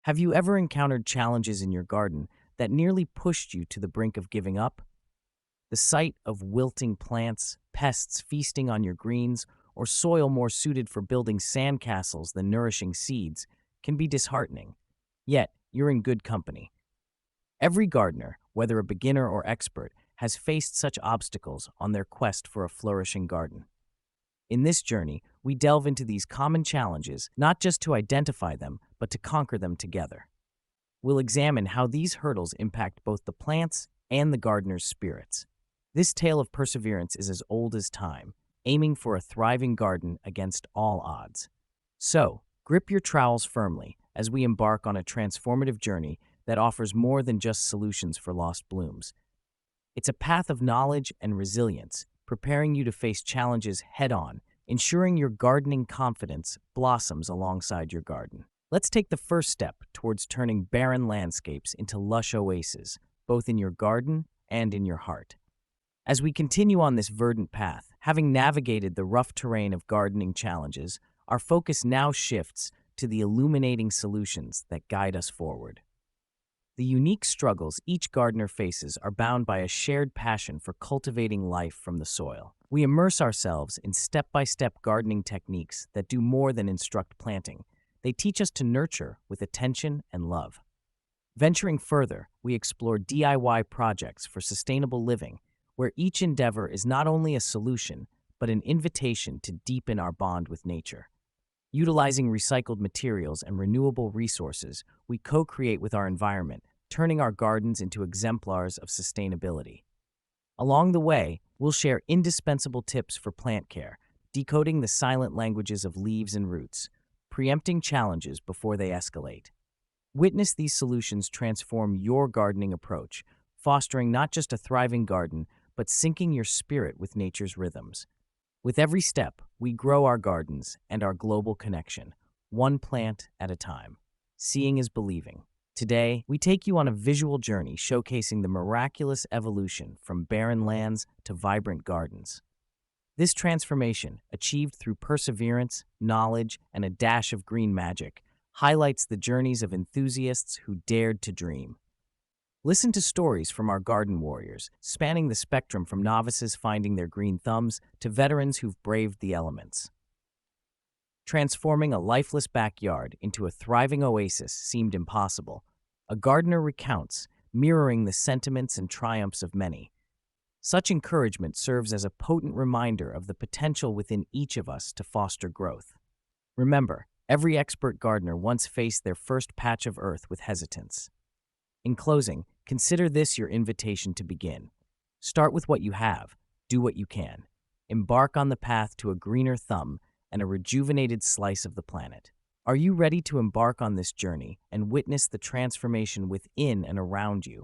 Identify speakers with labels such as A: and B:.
A: Have you ever encountered challenges in your garden that nearly pushed you to the brink of giving up? The sight of wilting plants, pests feasting on your greens, or soil more suited for building sandcastles than nourishing seeds can be disheartening. Yet, you're in good company. Every gardener, whether a beginner or expert, has faced such obstacles on their quest for a flourishing garden. In this journey, we delve into these common challenges not just to identify them, but to conquer them together. We'll examine how these hurdles impact both the plants and the gardener's spirits. This tale of perseverance is as old as time, aiming for a thriving garden against all odds. So, grip your trowels firmly as we embark on a transformative journey that offers more than just solutions for lost blooms. It's a path of knowledge and resilience, preparing you to face challenges head-on, ensuring your gardening confidence blossoms alongside your garden. Let's take the first step towards turning barren landscapes into lush oases, both in your garden and in your heart. As we continue on this verdant path, having navigated the rough terrain of gardening challenges, our focus now shifts to the illuminating solutions that guide us forward. The unique struggles each gardener faces are bound by a shared passion for cultivating life from the soil. We immerse ourselves in step-by-step gardening techniques that do more than instruct planting. They teach us to nurture with attention and love. Venturing further, we explore DIY projects for sustainable living, where each endeavor is not only a solution, but an invitation to deepen our bond with nature. Utilizing recycled materials and renewable resources, we co-create with our environment, turning our gardens into exemplars of sustainability. Along the way, we'll share indispensable tips for plant care, decoding the silent languages of leaves and roots, preempting challenges before they escalate. Witness these solutions transform your gardening approach, fostering not just a thriving garden, but syncing your spirit with nature's rhythms. With every step, we grow our gardens and our global connection, one plant at a time. Seeing is believing. Today, we take you on a visual journey showcasing the miraculous evolution from barren lands to vibrant gardens. This transformation, achieved through perseverance, knowledge, and a dash of green magic, highlights the journeys of enthusiasts who dared to dream. Listen to stories from our garden warriors, spanning the spectrum from novices finding their green thumbs to veterans who've braved the elements. Transforming a lifeless backyard into a thriving oasis seemed impossible. A gardener recounts, mirroring the sentiments and triumphs of many. Such encouragement serves as a potent reminder of the potential within each of us to foster growth. Remember, every expert gardener once faced their first patch of earth with hesitance. In closing, consider this your invitation to begin. Start with what you have, do what you can. Embark on the path to a greener thumb and a rejuvenated slice of the planet. Are you ready to embark on this journey and witness the transformation within and around you?